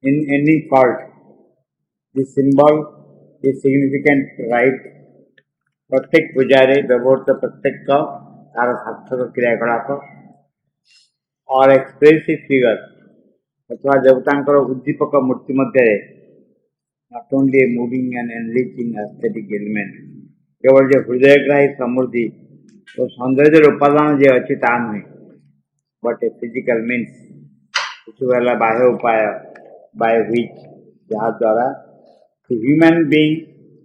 In any cult, the symbol is significant, right? प्रत्येक पूजारे व्यवहृत प्रत्येक तार सार्थक क्रियाकलाप और एक्सप्रेसिव फिगर अथवा देवतांकर उद्दीपक मूर्ति मध्य not only a moving and enriching aesthetic element केवल जो हृदयग्राही समृद्धि और सौंदर्य उपादान जो अच्छी ता नुहे बट ए फिजिकल मीन्स किसी बाह्य उपाय बाय व्हिच जहाँ द्वारा the human being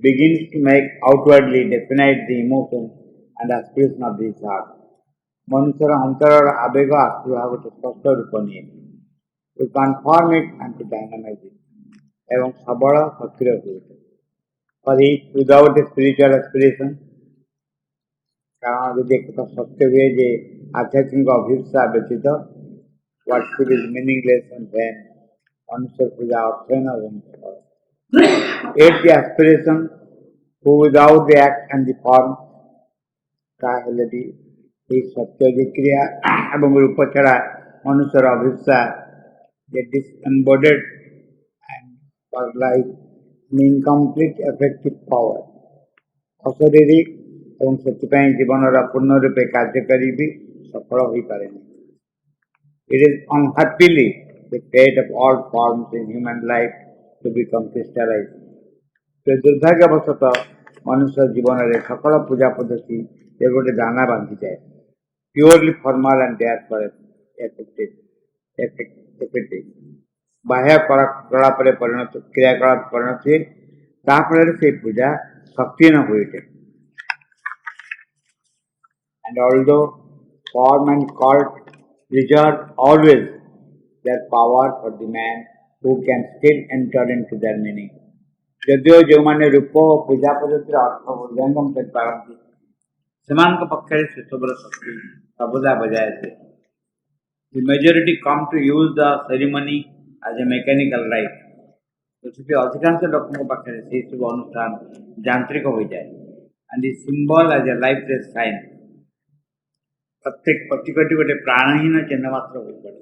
begins to make outwardly definite the emotion and aspiration of his heart. मनुष्यर अंतर आवेग आत्मभाव गोटे स्पष्ट रूप निये to transform it and to dynamize it एवं सबल सक्रिय हुए और without a spiritual aspiration कारण यदि एक सत्य हुए जे आध्यात्मिक अभिप्सा व्यतीत worship is meaningless and vain मनुष्य पूजा अर्थहीन एवं Yet the aspiration, who without the act and the form, काहलदी एक सत्य क्रिया एवं रूप छड़ा मनुष्यर अभिप्सा the disembodied and for life an incomplete effective power अशारीरिक एवं ସେଥିପାଇଁ ଜୀବନର ପୂର୍ଣ୍ଣ ରୂପେ କାର୍ଯ୍ୟକାରୀ ବି ସଫଳ ହୋଇପାରେନି. It is unhappily the fate of all forms in human life to become crystallized. तो दुर्भाग्यवशतः मनुष्य जीवन में सकल पूजा पद्धति ये गोटे दाना बांधि जाए purely formal and therefore effective बाह्य कलाप परिणत क्रियाकलाप परिणत हुए ताफल से पूजा शक्ति न हुए and although form and cult reserve always their power for the man who can still enter into their meaning. जदियो जो माने रूप पूजा पद्धति अर्थ उल्लंघन कर पारती समान को पक्षरे सुसबल शक्ति सर्वदा बजाय थे. The majority come to use the ceremony as a mechanical rite. तो सिर्फ अधिकांश लोगों को पक्षरे से सब अनुष्ठान यांत्रिक हो जाए and the symbol as a lifeless sign. प्रत्येक प्रतिकटी गोटे प्राणहीन चिन्ह मात्र हो पड़े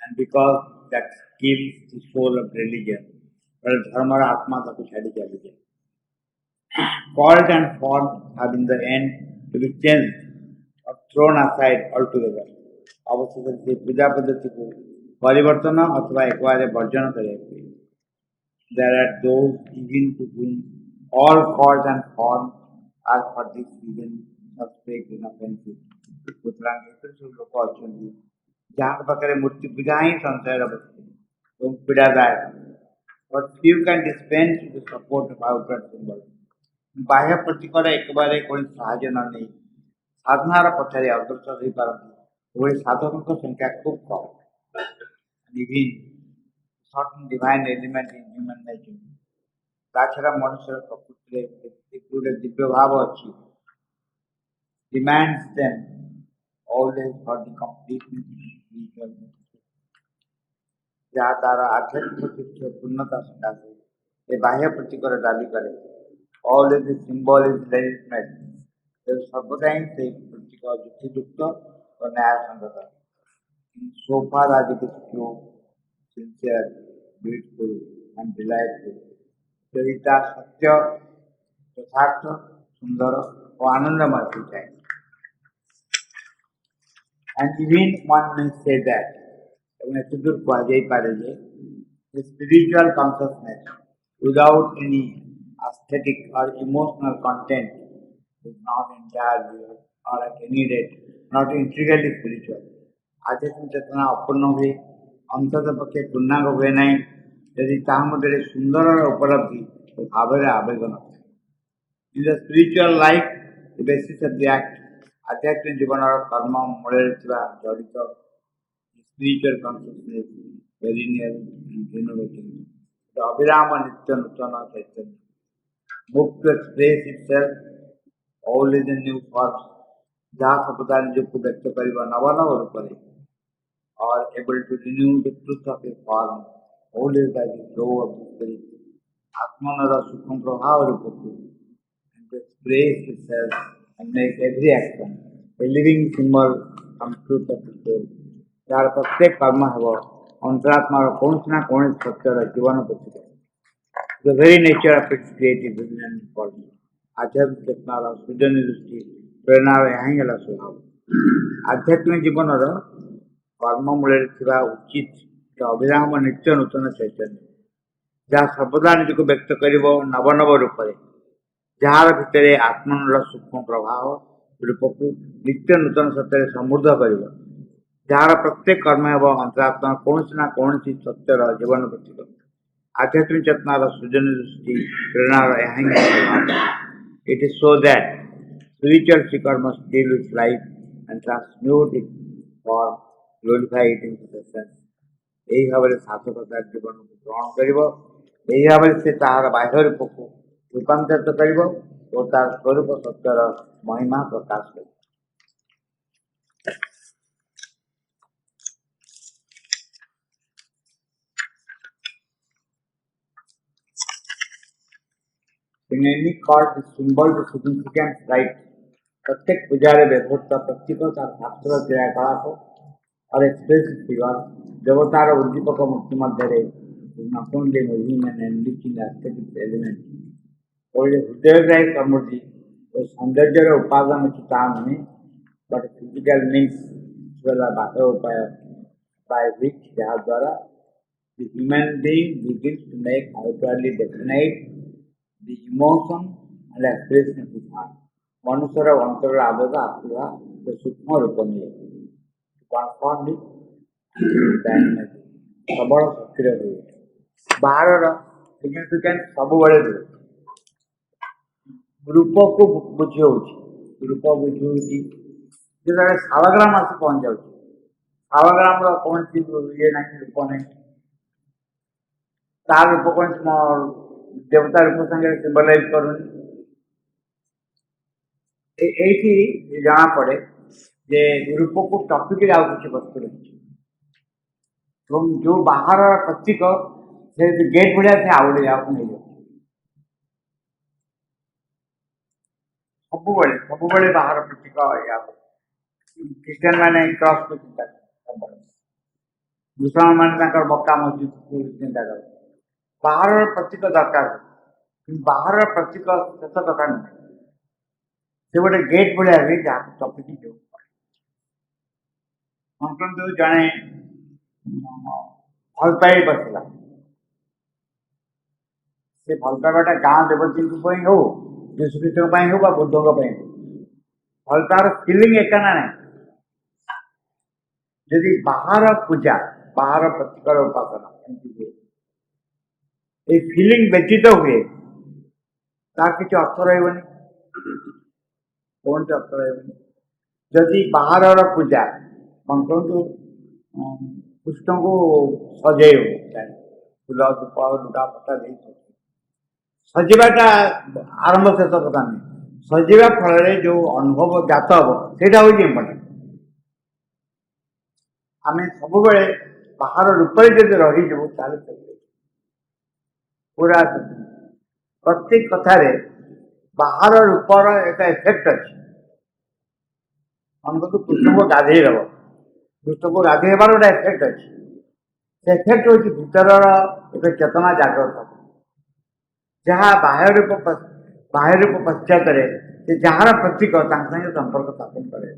and because that kills the soul of religion. But dharma atma taku chhadi chali jaye. Cult and form have in the end to be changed or thrown aside altogether. आवश्यक से पूजा पद्धति को परिवर्तन अथवा एक बार वर्जन करेंगे. There are those even to whom all cult and form are for this reason suspect inoffensive. पुत्रांग ऐसे लोग अच्छे जहाँ पाखे मूर्ति पूजा ही संशय बचते पीड़ादायक but few can dispense with the support of outward symbol. बाह्य प्रतिकर एक बार कोई साहाय्य न नहीं साधनार पछारे अग्रसर हो पारती वही साधकों की संख्या खूब कम. Even certain divine element in human nature ताछड़ा मनुष्य प्रकृति एक दिव्य भाव अच्छी demands them always for the completeness spiritual जहाँ तारा आध्यात्मिक पूर्णता सकाशे ये बाह्य प्रतिकर दाबी करे always the symbol is legitimate. सर्वदा ही से प्रतिकर युक्तियुक्त और न्यायसंगत so far as it is true, sincere, beautiful and delightful. चरिता सत्य यथार्थ सुंदर और आनंदमय हो जाए. And even one may say that the spiritual consciousness without any aesthetic or emotional content is not entirely or at any rate not integrally spiritual. आध्यात्मिक चेतना अपूर्ण हुए अंततः पक्षे पूर्णांग हुए नहीं यदि ताहा मध्य सुंदर उपलब्धि तो भाव आवेग न था. In the spiritual life, the basis of the act आध्यात्मिक जीवन और कर्म मूल जड़ित spiritual consciousness perennial and renovating. The Abhirama Nitya Nutana Chaitanya moved to express itself always in new forms. जहाँ समुदाय निज को व्यक्त करिबा नवा नवा रूप में और able to renew the truth of a form always by the flow of the spirit. आत्मनर सुखम प्रभाव रूप को and to express itself and make every action a living symbol of truth of the soul. यार प्रत्येक कर्म है वो अंतरात्मा कौन ना कौन सत्यर जीवन प्रतिक the very nature of its creative आध्यात्मिक चेतनार सृजनी दृष्टि प्रेरणार यहाँ ही स्वभाव आध्यात्मिक जीवन कर्म मूल उचित अभिराम नित्य नूतन चैतन्य जहाँ सर्वदा निजक व्यक्त कर नव नव रूप जार भितर आत्मनर सूक्ष्म प्रभाव रूप को नित्य नूतन सत्य समृद्ध कर जार प्रत्येक कर्म एवं अंतरात्मा कौन ना कौन सत्यर जीवन प्रतीक आध्यात्मिक चेतनार सृजनी दृष्टि प्रेरणार यहाँ ही स्वभाव it is so that spiritual seeker must deal with life and transmute it or glorify it in success. यही भाव साधकता जीवन को ग्रहण कर यही भाव से तार बाह्य रूप को रूपांतरित कर और तार स्वरूप सत्यर महिमा प्रकाश कर In any cult, the symbol to significant right. प्रत्येक पूजारे व्यवहृत प्रतीक शास्त्र क्रियाकलाप और एक्सप्रेस फिगर देवतार उद्दीपक मुक्ति मध्य not only moving and enriching aesthetic element और हृदयग्राही समृद्धि और सौंदर्य उपादान चिता नहीं बट फिजिकल मीन्स बाह्य उपाय by which जहाँ द्वारा the human being begins to make outwardly definite the emotion and expression of his heart. मनुष्यर अंतर आवेग आत्मा सूक्ष्म रूप निये सबल सक्रिय हुए बाहर सिग्निफिकेंट सब बड़े रूप को बुझी रूप बुझी जो शालग्राम आस पहुंच जाऊँ शालग्राम कौन सी ये ना रूप नहीं तार रूप कौन देवता रूप संगे सिम्बलाइज करूँ ये जना पड़े जे रूप को टपिक किसी वस्तु रही जो बाहर प्रतीक से गेट भाया से आउे जाओ नहीं सब बाहर प्रतीक या क्रिश्चियन मैंने क्रॉस को चिंता मुसलमान मैंने मक्का मस्जिद को चिंता कर बाहर प्रतीक दरकार बाहर प्रतीक शेष दरकार नहीं से गोटे गेट भाया हुए जहाँ टपिक जो मनकु जड़े भल पाई बसला से भल पाइबाटा गाँ देवती हो जीशुख्रीष्ट हो बुद्धों भल पार फिलिंग एका ना जदि बाहर पूजा बाहर प्रतीकर उपासना ये फिलिंग व्यतीत हुए तार किसी अर्थ रही कौन से अर्थ रही जदि बाहर पूजा मन कहतु कृष्ण को सजे फूल धूप लुगा पटा दे सजेवाटा आरंभ शेष कथा नहीं सजेवा फल जो अनुभव जात हम से हूँ इम्पोर्टाट आम सब बाहर रूप जब रहीजु पूरा प्रत्येक कथार बाहर रूपर एक इफेक्ट अच्छे मन कहतु कृष्ण को गाधे दब कृष्ण को गाधे गोटे इफेक्ट अच्छे से इफेक्ट हूँ भीतर एक चेतना जागृत जहाँ बाह्य रूप पश्चात जार प्रतीक संगे संपर्क स्थापन करे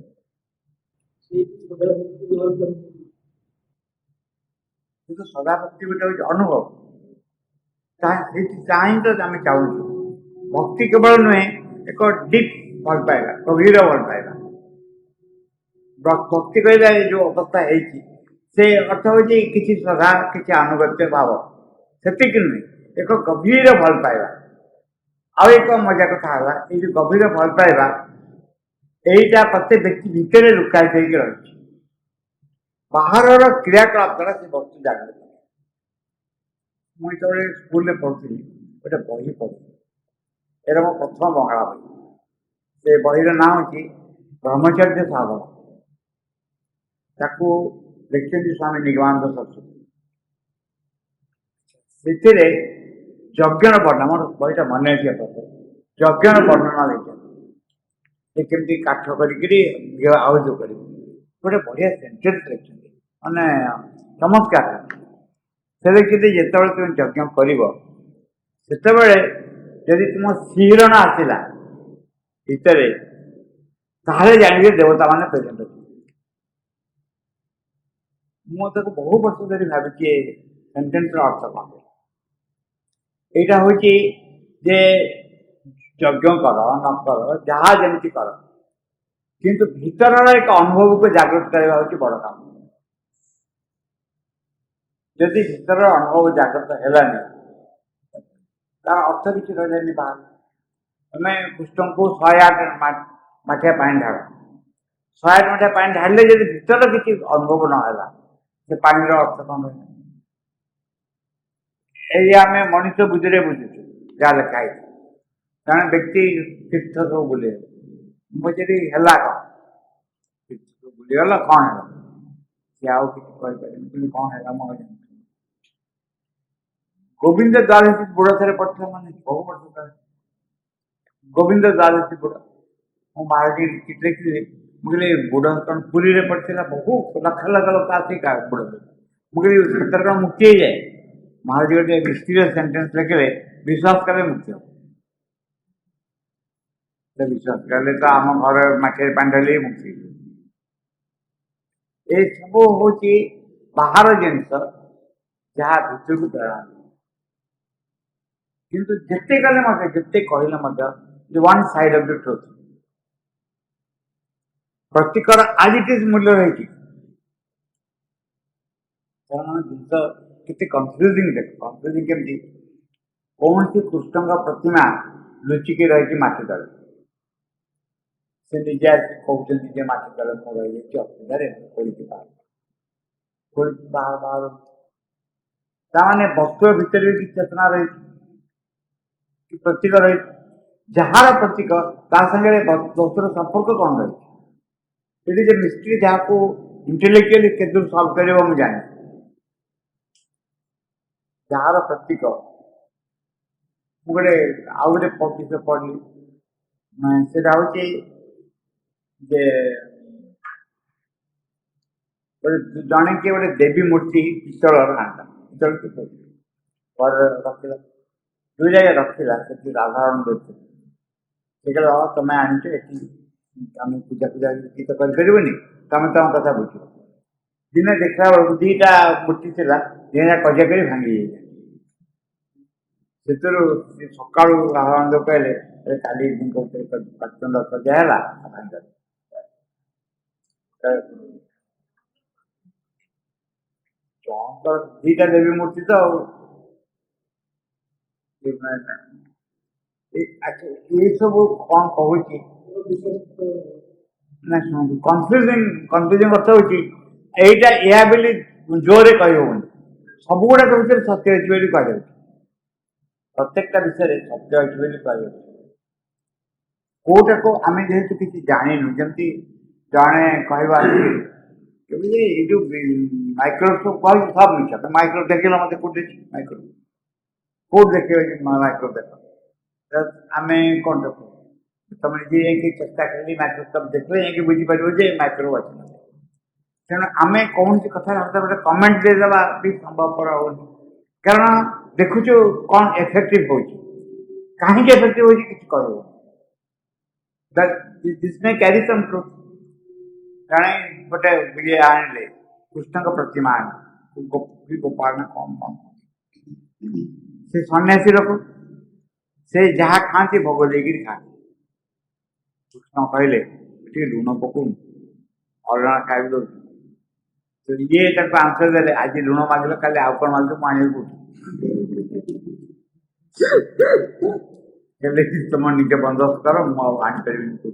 सदाभक्ति गोटे हूँ अनुभव चाहे तो आम चाहूँ भक्ति केवल नुहे एक डीप भल पाइबा गभीर भल पाइबा भक्ति कहला जो अवस्था से अर्थ हूँ किसी श्रद्धा किसी आनुगत्य भाव से नुहे एक गभीर भल पाइबा आउ एक मजा कथा है ये जो गभीर भल पाइबा यहीटा प्रत्येक व्यक्ति भितर लुकायित होकर रही बाहर क्रियाकलाप द्वारा से वस्तु जागृत मुझे स्कूल पढ़ुली गोटे बही पढ़ी एर मो प्रथम बंगाला बही से बहीर ना हूँ ब्रह्मचर्य साधन ताकू लिखते स्वामी निगमानंद सरस्वती से यज्ञ वर्णना मोर बहीटा मन अच्छे यज्ञ वर्णना लिखे केमती काठ कर आहुति कर गोटे बढ़िया सेंटेन्स लिखते माने चमत्कार से देखिए जितेबाला तुम यज्ञ कर जदि तुम शिहरण आसला भितर ताहले जानिए देवता मैंने प्रेजेंट अच्छे। मुझे बहु वर्ष धरी भावी सेन्टेन्स अर्थ कौन यहाँ हूँ जे यज्ञ कर न कर जहाँ जमी कर किंतु भीतर एक अनुभव को जागृत करवा हूँ बड़ काम। जदि भीतर अनुभव जागृत है तार अर्थ किसी रही बाहर तुम कृष्ण को 108 माठिया पानी ढाल 108 माठिया पानी ढाले जब भीतर किसी अनुभव ना से पानी अर्थ कौन रही आम मनुष्य बुद्धि बुझुचु जहाँ लिखाई जड़े व्यक्ति तीर्थ सब बुले मुझे है कौन तीर्थ बुलीगला कौन है सी आउ कि कौन है मुझे गोविंद द्वादशी बुढ़ा थे पढ़ते मैंने बहु वर्ष गोविंद द्वादशी बुढ़ा मो महाराज देखी मुझे बुढ़ा कौन पुरी में पड़ता बहु लक्ष लक्ष लोग आसिक बुढ़ा मुझे भीतर कौन मुक्ति हो जाए महाराज गोटे मिस्टीरियस सेन्टेन्स लिखे विश्वास कले मुक्ति हम विश्वास कले तो आम घर माठे पानी ढाली मुक्ति ये सब हूँ बाहर जिनस जहाँ भितर को प्रेरणा किंतु जिते गले जिते कहले one side of the truth प्रतिकर आज इट इज मूल्य रही जिन के कन्फ्यूजिंग देख कन्फ्यूजिंग केमती कौन सी कृष्ण का प्रतिमा लुचिकी रही मटी तले से निजे कहते मटी तले मुझे रही असुविधा बाहर बाहर ताने वस्तु भितर भी चेतना रही प्रतीक रही जार प्रतीक संगे वस्तुर संपर्क कौन रही ये मिस्ट्री जहाँ को इंटेलेक्चुअली के सल्व कर जाने जार प्रतीक गोटे आउ गोटे विषय पढ़ी से जड़े किए गोटे देवी मूर्ति पितल आनता पितल रखा दुई जगह रखा से राधारण देखते से कहला तुम आनीच आम पूजा पूजा की तो करें तुम तुम कथा बुझ दिने देखला बेलू दीटा मूर्ति थी दिने कजिया कर भांगी से सका राधारण देव कहले काली प्रचंड कजिया है भांग दीटा देवी मूर्ति तो ये सब कौन कहूँ कन्फ्यूजिंग अर्थ हूँ यहाँ बोली जोरे कह सब गुड़ाक विषय सत्य अच्छे कह प्रत्येक विषय सत्य अच्छे कह कौटा को आम जेहेतु किसी जाणु जमी जड़े कहवा जो माइक्रोस्कोप कह सब मिछा तो माइक्रोस्कोप देख मत कौटे माइक्रोस्कोप कौट देखे माइक्रोस्कोप देख आम कौन देख तुम निजे चेष्टा कर माइक्रोस्कोप देखले ये बुझीपर माइक्रो अच्छे तेणु आम कौन सी कथा गोटे कमेंट देदेवा भी संभवपर हो कारण देखुचु कौन इफेक्टिव हो कहीं इफेक्टिव हो कि कह कैरी सम ट्रुथ जड़े गोटे ये आने कृष्ण का प्रतिमा आने गोपाल ने कौन कौन से सन्यासी लोग से जहाँ खाती भोग देकर खाते कृष्ण कहले लुण पकड़ अल्ला खाई दो तो ये आंसर देते आज लुण मागिल कल आउ कौन मागिल मुझे तुम निजे बंदोबस्त कर मुझे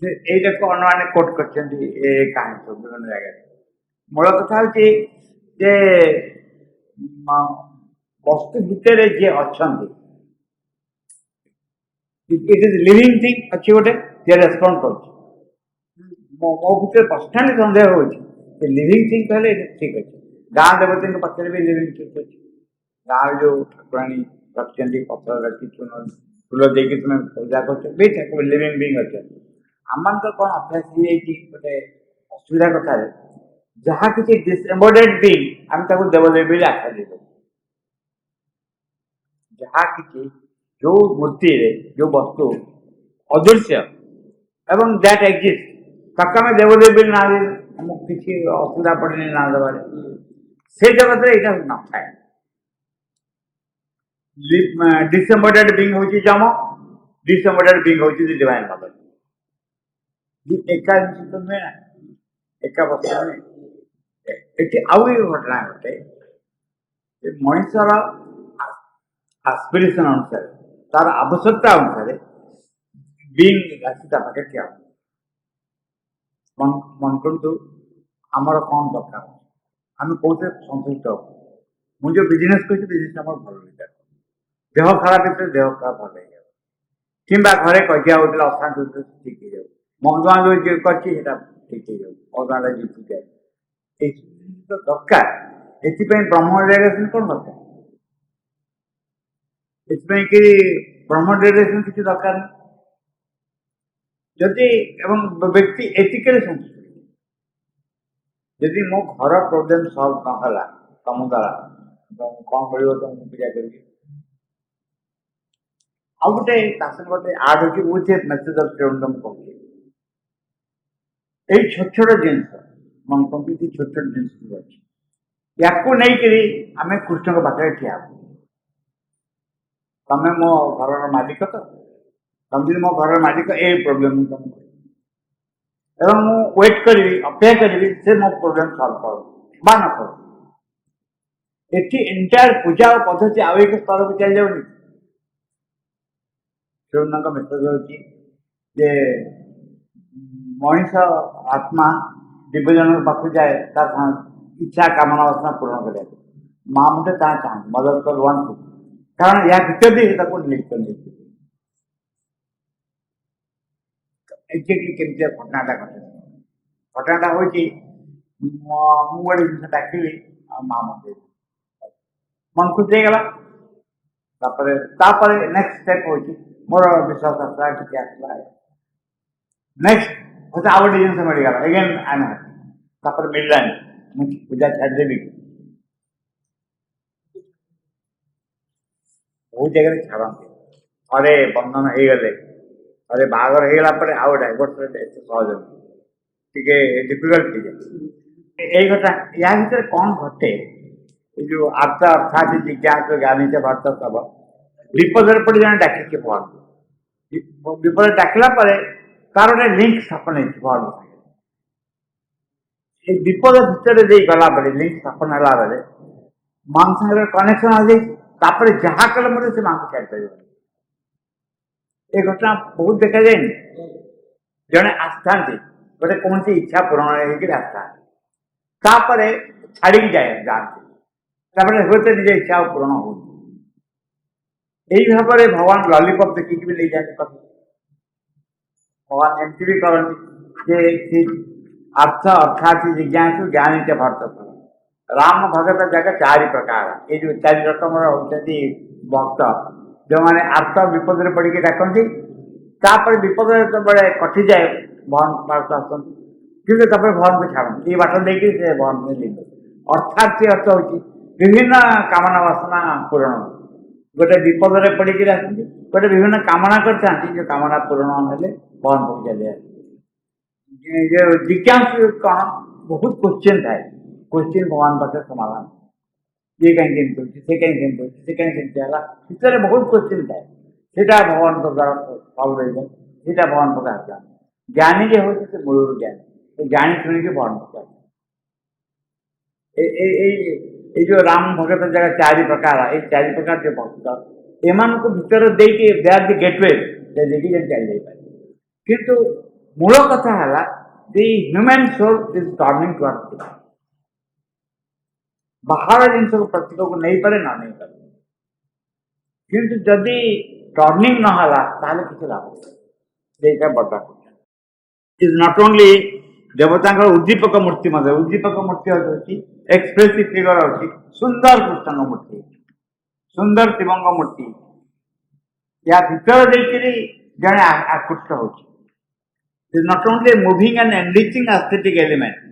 यही अन्य कोट कर कहानी सब विभिन्न जगह मूल कथा हूँ वस्तु भितर जी अच्छा इट इज लिविंग थिंग अच्छी गोटे जे रेस्पन्ड कर मो भर पर्सनाली सन्देह हो लिविंग थिंग कहले ठीक अच्छे गाँ देवती पाखे भी लिविंग थिंग अच्छे गाँव जो ठाकुराणी रखी पथर रखी चुन फूल देकी तुम पूजा कर लिविंग बीइंग अच्छे आम तो कौन अभ्यास हो गोटे असुविधा कथा जहाँ किसी डिसएम्बोडेड बीइंग आम ताको देवदेवी आख्या दे जहाँ किसी जो मूर्ति रे जो वस्तु अदृश्य एवं दैट एग्जिस्ट ताका में देवदेवी ना दे हमको किसी असुविधा पड़ने ना देवारे से जगत रे एटा न थाए डिसएम्बोडेड बीइंग होची जम डिसएम्बोडेड बीइंग होची डिवाइन मदर ये एका जिनिस में ना एका वस्तु में एटी आउ एक घटना घटे मनुष्यर आस्पिरेशन अनुसार तार आवश्यकता अनुसार बीइंग आसी ता पाखे क्या मन करतु आमर कौन दरकार आम कौटे संतुष्ट मुझे बिजनेस कर बिजनेस आम भल देह खराब होते देह खराब भल कि घरे कजिया होता अशांति होता ठीक हो जाए बंधुबांधव जी कर ठीक हो जाए अदाला जीती जाए तो दरकार एपाई ब्रह्म रियलाइजेशन कौन दरकार इसमें कि ब्रह्म रियलाइजेशन किसी दरकार नहीं जदि एवं व्यक्ति एथिकली संतुष्ट जदि मो घर प्रोब्लेम सॉल्व न होला तुम द्वारा कौन कर पूजा करी आ गोटे गोटे आड हो with A message of freedom कहूँ ये छोट छोट जिनस मन कहते छोट छोट जिन अच्छी या नहीं करी आम कृष्ण के पाखे ठिया तमें मो घर मालिक तो तुम जो मो घर मालिक ए प्रोब्लेम तुम एवं मु वेट करी अपेक्षा करी से मो प्रोब्लेम सॉल्व कर बा न कर एटी एंटायर पूजा और पद्धति आउ एक स्तर को चल जाऊनी शिवनक मेसेज होची जे मनीष आत्मा दिव्यजन पाखु जाए तार इच्छा कामना वासना पूर्ण कर माँ मुझे क्या चाहते मदद कर वन कारण या भीतर भी लिख कर एक्जाक्टली केमती घटनाटा घटे घटनाटा हूँ गोटे जिन डाकिली माँ मत मन खुश होगला नेक्स्ट स्टेप हूँ मोर विश्वास आसला टी आसला नेक्स्ट मत आउ गए जिन मिलगला एगेन आई एम हैप्पी मिललानी मुझे पूजा छाड़देवी बहुत जगह छाड़ती अरे बंधन हो गले अरे बागर होगला आउ डाइवर्स सहज टे डिफिकल्ट हो जाए यही घटना या भर कौन घटे ये जो अर्थ अर्थात जिज्ञास ज्ञानी से भक्त सब विपद पड़े जन डाक भगवान विपद डाकला तार गोटे लिंक स्थापन भगवान विपद भितर गला बेले लिंक स्थापन है बेले मां सागर कनेक्शन आ जाए जहाँ कले मतलब से मां को छाड़ ये घटना बहुत देखा जाए जड़े आस्था गोटे कौन सी इच्छा पूरण होकर आस्था छाड़ी जाए जाते हूँ निज इच्छा पूरण हो भाव में भगवान लॉलीपॉप देखिक भी नहीं जाते भगवान एमती भी करती अर्थ अर्थात जिज्ञासु ज्ञानी च भक्त राम भगत जगह चारि प्रकार ये जो चारि रकम होती भक्त जो मैंने अर्थ विपद पड़ के डाकती विपद जो बड़े कटि जाए भगवान पार्क आसती भगवान को छाड़ती ये बाट देखिए से भगवान को लिंग अर्थात से अर्थ हो विभिन्न कामना वासना पूरण गोटे विपद पड़ के आसती गोटे विभिन्न कामना करता जो कामना पूरण हेल्ले भगवान को चले जो जिज्ञासु कौन बहुत क्वेश्चन थाए क्वेश्चन भगवान पाखे समाधान ये कहीं से कहीं भितर बहुत क्वेश्चन थाए सीटा भगवान द्वारा सल्व हो जाए भगवान को आसला ज्ञानी जो हो मूल ज्ञानी जाणी शुणी भगवान को ये जो राम भगत जगह चारि प्रकार ये चारि प्रकार जो भक्त एम को भितर देके दे आर दि गेटवे देखिए चल जाए किंतु मूल कथा है the human soul is turning towards बाहर जिन प्रतीक को नहीं पारे ना नहीं पारे किंतु जदि टर्निंग ना किसी लाभ बड़ा इज नॉट ओनली देवता उद्दीपक मूर्ति उद्दीपक मूर्ति होती एक्सप्रेसिव फिगर होती सुंदर कृष्ण मूर्ति सुंदर शिवंग मूर्ति या भीतर देखिए जड़े आकृष्ट हो not only moving and enriching aesthetic element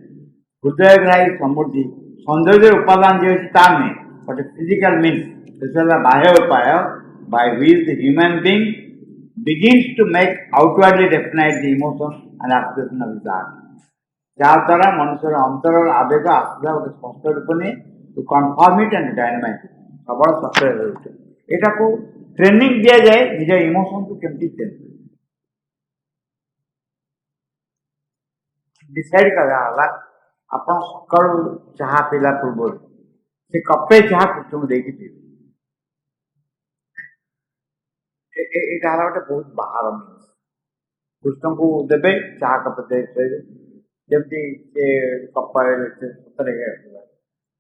ହୃଦୟଗ୍ରାହୀ ସମୃଦ୍ଧି ସୌନ୍ଦର୍ଯ୍ୟର ଉପାଦାନ ଯେ ଅଛି ତା ନୁହେଁ, but physical means this is a ବାହ୍ୟ ଉପାୟ by which the human being begins to make outwardly definite the emotion and aspiration of his heart. ଯାହାଦ୍ୱାରା ମନୁଷ୍ୟର ଅନ୍ତରର ଆବେଗ ଆସୁଥିବା ଗୋଟେ ସ୍ପଷ୍ଟ ରୂପ ନିଏ, to confirm it and dynamite ସବଳ ସକ୍ରିୟ ରହୁଛି। ଏଟାକୁ ଟ୍ରେନିଂ ଦିଆଯାଏ ନିଜ ଇମୋସନକୁ କେମିତି ଚେଞ୍ଜ ଡିସାଇଡ୍ କରାଗଲା। ଆପଣ ସକାଳୁ ଚାହା ପିଇଲା ପୂର୍ବରୁ ସେ କପେ ଚାହା କୃଷ୍ଣଙ୍କୁ ଦେଇକି ପିଇବେ। ଏଇଟା ହେଲା ଗୋଟେ ବହୁତ ବାହାର ମିନ୍ସ। କୃଷ୍ଣଙ୍କୁ ଦେବେ, ଚାହା କପେ ଦେଇଦେବେ, ଯେମିତି ସେ କପାରେ ସତରେ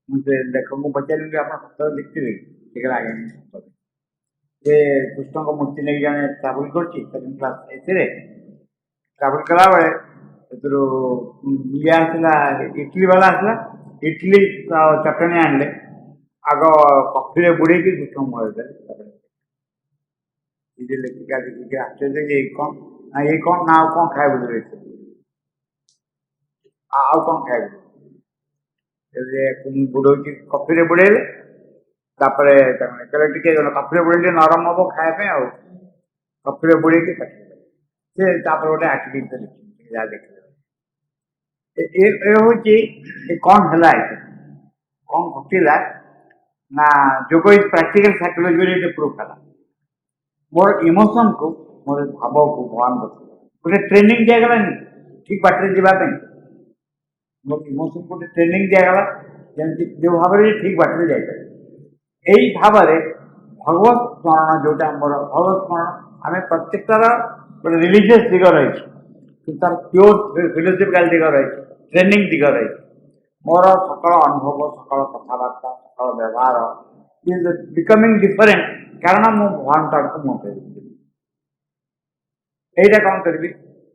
ମୁଁ ସେ ଲେଖକଙ୍କୁ ପଚାରିଲି ଆପଣ ସତରେ ଦେଖିଥିବେ କି? ସେ କହିଲେ ଆଜ୍ଞା ସତରେ। ସେ କୃଷ୍ଣଙ୍କ ମୂର୍ତ୍ତି ନେଇକି ଜଣେ ଟ୍ରାଭେଲ କରୁଛି ସେକେଣ୍ଡ କ୍ଲାସ୍ ଏଥିରେ ଟ୍ରାଭେଲ କଲାବେଳେ ସେଥିରୁ ଇଏ ଆସିଲା, ଇଟଲି ବାଲା ଆସିଲା, ଇଟଲି ଚଟଣି ଆଣିଲେ, ଆଗ କଫିରେ ବୁଡ଼େଇକି କୃଷ୍ଣଙ୍କୁ ମୁହଁରେ ଦେଲେ। ଲେଖିକା ଦେଖିକି ଆଶ୍ଚର୍ଯ୍ୟ ଯେ ଏଇ କ'ଣ ନା ଏଇ କ'ଣ ନା ଆଉ କ'ଣ ଖାଇବୁ ଦେବେ, ଆଉ କ'ଣ ଖାଇବୁ ବୁଡ଼ଉଛି କଫିରେ ବୁଡ଼େଇଲେ। ତାପରେ କହିଲେ ଟିକେ କଫିରେ ବୁଡ଼େଇ ଟିକେ ନରମ ହବ ଖାଇବା ପାଇଁ, ଆଉ କଫିରେ ବୁଡ଼େଇକି କାଟିଦେଲେ। ସେ ତାପରେ ଗୋଟେ ଆକ୍ଟିଭିଟି ଦେଖିଲେ, ଯାହା ଦେଖିଲେ ଏ ହେଉଛି କ'ଣ ହେଲା, ଏଠି କ'ଣ ଘଟିଲା ନା ଯୋଗ ଇଜ୍ ପ୍ରାକ୍ଟିକାଲ ସାଇକୋଲୋଜିରେ ପ୍ରୁଫ୍ ହେଲା। ମୋର ଇମୋସନକୁ, ମୋର ଭାବକୁ ଭଗବାନ କରିଥିଲେ ଗୋଟେ ଟ୍ରେନିଂ ଦିଆଗଲାନି ଠିକ୍ ବାଟରେ ଯିବା ପାଇଁ। ମୋ ଇମୋସନକୁ ଗୋଟେ ଟ୍ରେନିଂ ଦିଆଗଲା ଯେମିତି ଯେଉଁ ଭାବରେ ଠିକ୍ ବାଟରେ ଯାଇପାରିବେ। ଏଇ ଭାବରେ ଭଗବତ ସ୍ମରଣ ଯେଉଁଟା ଆମର ଭଗବତ ସ୍ମରଣ, ଆମେ ପ୍ରତ୍ୟେକଟାର ଗୋଟେ ରିଲିଜିୟସ୍ ଦିଗ ରହିଛି, କିନ୍ତୁ ତାର ପିଓର ଫିଲୋସଫିକାଲ ଦିଗ ରହିଛି, ଟ୍ରେନିଂ ଦିଗ ରହିଛି। ମୋର ସକଳ ଅନୁଭବ, ସକଳ କଥାବାର୍ତ୍ତା, ସକଳ ବ୍ୟବହାର ଇଜ୍ ବିକମିଂ ଡିଫରେଣ୍ଟ, କାରଣ ମୁଁ ଭଗବାନ ଆଡ଼କୁ ମୁହଁ ଫେରିବି। এইটা କ'ଣ କରିବି,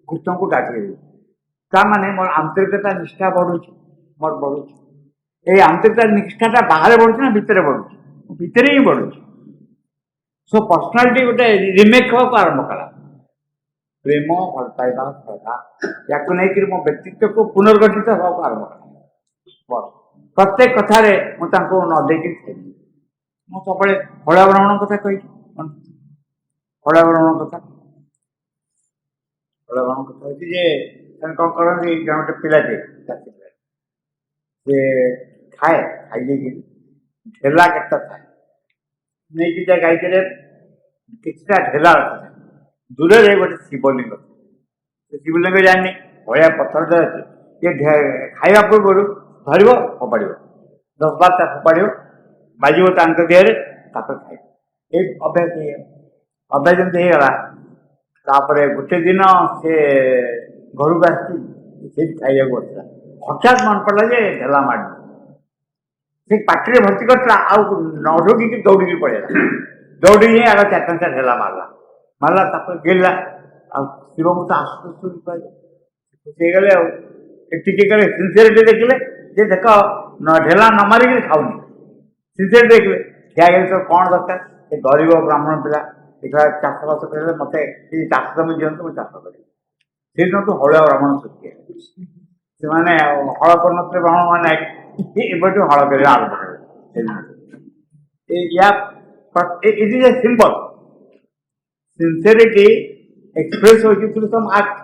କୃଷ୍ଣଙ୍କୁ ଡାକିବି। ତାମାନେ ମୋର ଆନ୍ତରିକତା ନିଷ୍ଠା ବଢ଼ୁଛି, ମୋର ବଢ଼ୁଛି। ଏଇ ଆନ୍ତରିକତା ନିଷ୍ଠାଟା ବାହାରେ ବଢ଼ୁଛି ନା ଭିତରେ ବଢ଼ୁଛି? ଭିତରେ ହିଁ ବଢ଼ୁଛି। ସୋ ପର୍ସନାଲିଟି ଗୋଟେ ରିମେକ୍ ହେବାକୁ ଆରମ୍ଭ କଲା। ପ୍ରେମ, ଭଲ ପାଇବା, ଶ୍ରଦ୍ଧା ୟାକୁ ନେଇକରି ମୋ ବ୍ୟକ୍ତିତ୍ୱକୁ ପୁନର୍ଗଠିତ ହେବାକୁ ଆରମ୍ଭ କଲା। ପ୍ରତ୍ୟେକ କଥାରେ ମୁଁ ତାଙ୍କୁ ନ ଦେଇକି ଥିଲି। ମୁଁ ସବୁବେଳେ ହଳ ବ୍ରାହ୍ମଣ କଥା କହିଛି, ହଳ ବ୍ରାହ୍ମଣ କଥା ହେଉଛି ଯେ ସେମାନେ କ'ଣ କରନ୍ତି, ଗୋଟେ ପିଲାଟେ ସେ ଖାଏ, ଖାଇଦେଇକି ଢେଲା କେତେ ଥାଏ ନେଇକି ଯାଏ ଗାଈରେ, କିଛିଟା ଢେଲା ରଖିଥାଏ। ଦୂରରେ ଗୋଟେ ଶିବଲିଙ୍ଗ, ସେ ଶିବଲିଙ୍ଗ ଜାଣିନି ଭଳିଆ ପଥରଟେ ଅଛି, ଇଏ ଖାଇବା ପୂର୍ବରୁ ଧରିବ, ଫୋପାଡ଼ିବ, 10-12ଟା ଫୋପାଡ଼ିବ, ବାଜିବ ତାଙ୍କ ଦେହରେ, ତାପରେ ଖାଇବ। ଏଇ ଅଭ୍ୟାସ ହେଇଗଲା। ଅଭ୍ୟାସ ଯେମିତି ହେଇଗଲା, ତାପରେ ଗୋଟେ ଦିନ ସେ ଘରକୁ ଆସିଛି, ସେଇଠି ଖାଇବାକୁ ବସିଲା। ହଠାତ୍ ମନେ ପଡ଼ିଲା ଯେ ଢେଲା ମାଡ଼ି ସେ ପାଟିରେ ଭର୍ତ୍ତି କରିଥିଲା, ଆଉ ନ ଢୋକିକି ଦୌଡ଼ିକି ପଳେଇଲା। ଦୌଡ଼ିକି ହିଁ ଆଗ 4-5ଟା ଢେଲା ମାରିଲା। ତାପରେ ଗେଲିଲା, ଆଉ ଶିବଙ୍କୁ ତ ଆସୁଛୁ କହିଲେ ଖୁସି ହେଇଗଲେ। ଆଉ ଟିକେ କଲେ ସିନ୍ସିୟରିଟି ଦେଖିଲେ ଯେ ଦେଖ ଢେଲା ନ ମାରିକି ଖାଉନି, ସିନ୍ସିୟରିଟି ଦେଖିଲେ। ଠିଆ ହେଇଗଲେ ତ କ'ଣ ଦରକାର, ସେ ଗରିବ ବ୍ରାହ୍ମଣ ପିଲା ଦେଖିଲା ଚାଷବାସ କରିଲେ, ମୋତେ କିଛି ଚାଷ ଜମି ଦିଅନ୍ତୁ, ମୁଁ ଚାଷ କରିବି। ସେଇଦିନ ତୁ ହଳ ବ୍ରାହ୍ମଣ ସୃଷ୍ଟି ହେଲେ। ସେମାନେ ହଳ କରୁନଥିଲେ ବ୍ରାହ୍ମଣ ମାନେ, ଏବେଠୁ ହଳ କରିବା ଆରମ୍ଭ କଲେ। It is a symbol. Sincerity express ହେଉଛି ଥ୍ରୁ ସମ୍ ଆକ୍ଟ।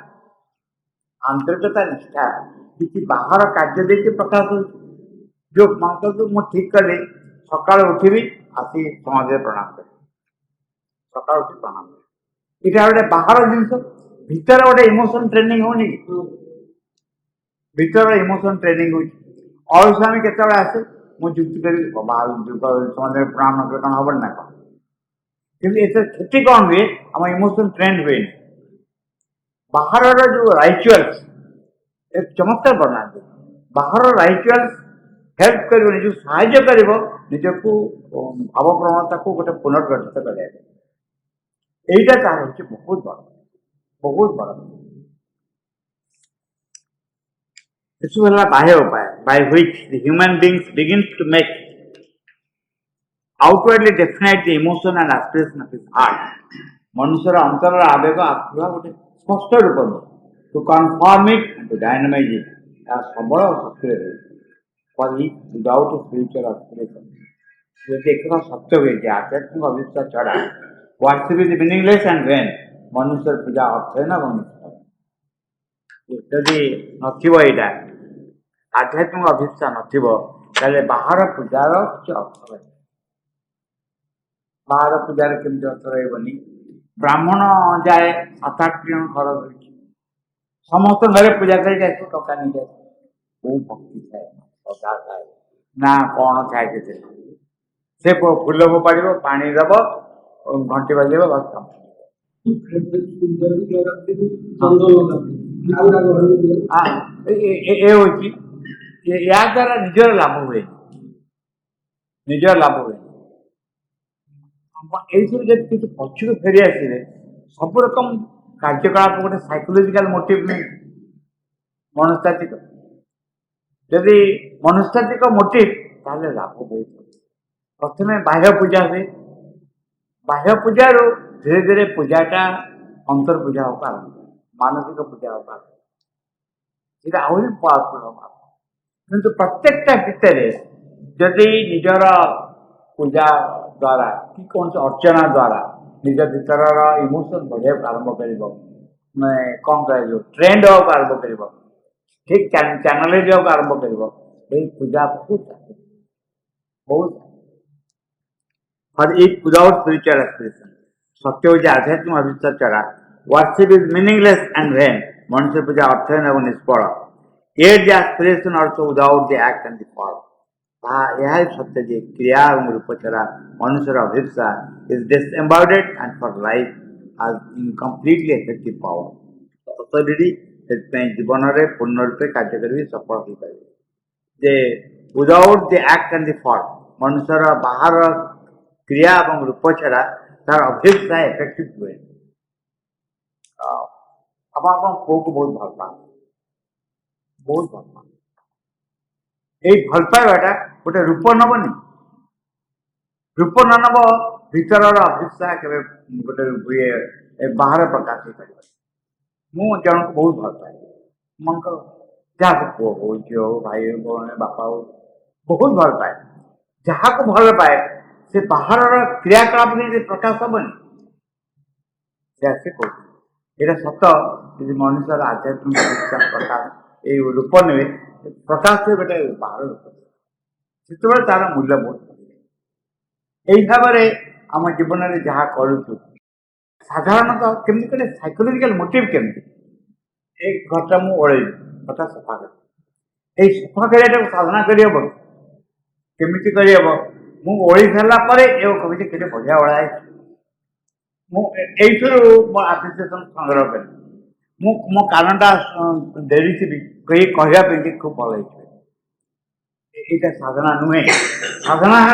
ଆନ୍ତରିକତା ନିଷ୍ଠା କିଛି ବାହାର କାର୍ଯ୍ୟ ଦେଇକି ପ୍ରକାଶ ହେଉଛି। ଯେଉଁ ମନ୍ତକୁ ମୁଁ ଠିକ୍ କଲି, ସକାଳୁ ଉଠିବି, ଆସି ସମାଜରେ ପ୍ରଣାମ କରିବି, ସକାଳୁ ଉଠି ପ୍ରଣାମ କରିବି। ଏଇଟା ଗୋଟେ ବାହାର ଜିନିଷ। ଭିତରେ ଗୋଟେ ଇମୋସନ ଟ୍ରେନିଂ ହେଉନି କି? ଭିତରେ ଇମୋସନ ଟ୍ରେନିଂ ହେଉଛି। ଅଳସୁଆମୀ କେତେବେଳେ ଆସେ, ମୁଁ ଯୁକ୍ତି କରିବି ସମାଜରେ ପ୍ରଣାମ ନ କଲେ କ'ଣ ହବନି ନା କ'ଣ? କିନ୍ତୁ ଏଥିରେ କ୍ଷତି କ'ଣ ହୁଏ, ଆମ ଇମୋସନ ଟ୍ରେଣ୍ଡ ହୁଏନି। ବାହାରର ଯେଉଁ ରାଇଚୁଆଲ୍ସ, ଏ ଚମତ୍କାର ବନାନ୍ତି। ବାହାର ରାଇଚୁଆଲ୍ସ ହେଲ୍ପ କରିବ, ନିଜକୁ ସାହାଯ୍ୟ କରିବ, ନିଜକୁ ଭାବପ୍ରବଣତାକୁ ଗୋଟେ ପୁନର୍ଗଠିତ କରିବା। এইটা তার হচ্ছে বহুত বড়, ବହୁତ ବଡ଼। ଏସବୁ ହେଲା ବାହ୍ୟ ଉପାୟ by which the human beings begins to make outwardly definite the emotion and aspiration of his heart. ମନୁଷ୍ୟର ଅନ୍ତରର ଆବେଗ ଆସୁଥିବା ଗୋଟେ ସ୍ପଷ୍ଟ ରୂପ, to conform it and to dynamize it सबल और सक्रिय for without A future aspiration यदि एक सत्य हुए कि आध्यात्मिक अभिप्सा छड़ा worship is meaningless and when मनुष्य पूजा अर्थ है ना जदि नया आध्यात्मिक अभिप्सा नाले बाहर पूजार किसी अर्थ रही बाहर पूजार केमती अर्थ रही ब्राह्मण जाए 7-8 जन घर धरी समस्त घरे पूजा कर टका नहीं जाए वो भक्ति थाए श्रद्धा थाए ना कौन थाए से फूल फोपाड़ पानी दब घंटी बजे बस काम या द्वारा निजर लाभ हुए निजर लाभ हुए यदि पक्षु फेरी आसे सब रकम कार्यकलाप गोटे साइकोलोजिकल मोटिव नहीं मनस्तात्विक यदि मनस्तात्विक मोटिव ताले लाभ बहुत प्रथम बाह्य पूजा हुए बाह्य पूजा रू धीरे धीरे पूजाटा अंतर पूजा हो आरंभ मानसिक पूजा हो आरंभ आहरी पावरफुल होगा किंतु प्रत्येकटा भितर जदि निजर पूजा द्वारा कि कौन से अर्चना द्वारा निज भीतर इमोशन बढ़िया आरंभ कर कौन कह ट्रेंड होगा आरंभ कर ठीक चैनलाइज होगा आरंभ कर पूजा बहुत और एक विदाउट स्पिरिचुअल एक्सप्रेशन सत्य हो आध्यात्मिक अभिप्सा छड़ा worship is meaningless and when मनुष्य पूजा अर्थहीन और निष्फल at the aspiration also without the act and the फल यह सत्य जे क्रिया और रूप छड़ा मनुष्यर अभिप्सा is disembodied and for life आज इनकम्प्लीटली इफेक्टिव पावर अथॉरिटी जीवन में पूर्ण रूपे कार्यकारी सफल हो पाए जे without the act and the फल मनुष्यर बाहर क्रिया और रूप छड़ा तार अभिप्सा इफेक्टिव हुए अब आप को बहुत भल पाए बहुत भल पाए यही भल पाइबाटा गोटे रूप नबनी रूप न नब भीतर अभिप्सा के गोटे बाहर प्रकाश हो पार मु जन को बहुत भल पाए मन जहाँ पुओ हो झी हो भाई हो बापा हो बहुत भल पाए जहाँ को भल पाए से बाहर क्रियाकलाप नहीं प्रकाश हेनी से कह सत यदि मनुष्य आध्यात्मिक अभिप्सा प्रकाश ये रूप नुहे प्रकाश गोटे बाहर रूप से तार मूल्य बहुत यही भाव में आम जीवन में जहाँ करूँ साधारणतः केमती कहे साइकोलोजिकल मोटिव केमती एक घरटा मुझे ओढ़ घरटा सफा कर यही सफा कर साधना करहब केमी करहब मुझे ओढ़ी सारापर ये कविता के बढ़िया ओढ़ाई मुझे मो आप्रिसिएसन संग्रह करी मो कारणटा डेरी थी कहीं कहवाई खूब भल यहाँ साधना नुहे साधना है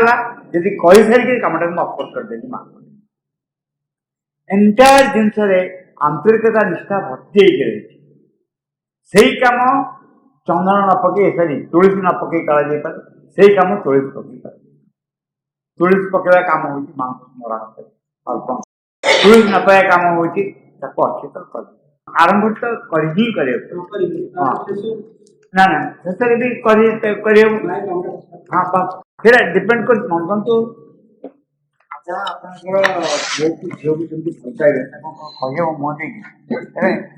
यदि कही सारी कमटा मुझे अफोर्ड करदेली माँ एंटायर जिनस आंतरिकता निष्ठा भर्ती रही कम चंदन न पकई सरी तुलसी न पकई कर से कम तुलसी पकई कर तुलसी पकड़ा कम हो माँ स्मरण अर्पण तुलसी न पाया कम हो अच्छे तो कर आरंभ तो कर ही कर ना ना शेष भी कर हाँ बस फिर डिपेंड कर मन तो झील को जमी भल पाइबे कह मुझे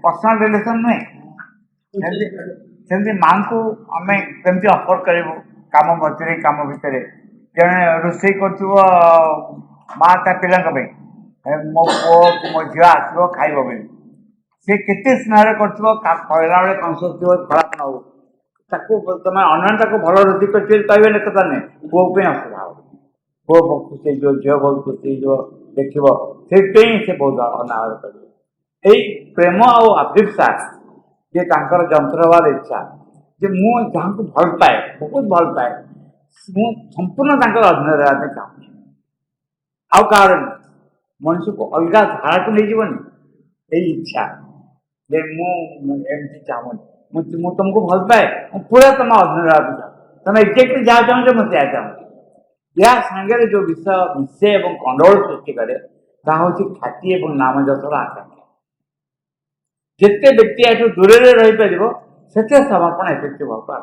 पर्सनाल रिलेसन नुहे माँ को आम कमी अफोर्ड करूँ कम मझे कम भितर जड़े रोसे कर माँ ता पिला मो पु मो झी आसो खाइब बोली सी के स्नेह करला बेले कंस थी खराब न हो तुम अन्य भल रोषे कर कहने कथा नहीं पुओ असुविधा हो पुओ बहुत खुशी झील बहुत खुशी देख से बहुत अनादर कर प्रेम और अभिप्सा जे जंत्र हबार इच्छा जे मुझे जहाँ को भल पाए बहुत भल पाए मुझे संपूर्ण अधीन रहा चाहूँ आउ कह मनुष्य को अलग धारा को नहीं जीवन यही इच्छा जे मुझे चाहूँगी मुझे तुमको भल पाए पूरा तुम अधीन रहा चाहूँ तुम एक्जाक्टली जहाँ चाहूँ मुझे क्या चाहूँ या सांगे जो विषय मिसे और कंडोल सृष्टि करे ताहा ख्याति और नाम जसर आकांक्षा जिते व्यक्ति एठू दूर रही पार ସେଥିରେ ସମର୍ପଣ ଏଫେକ୍ଟିଭ୍ ହେବା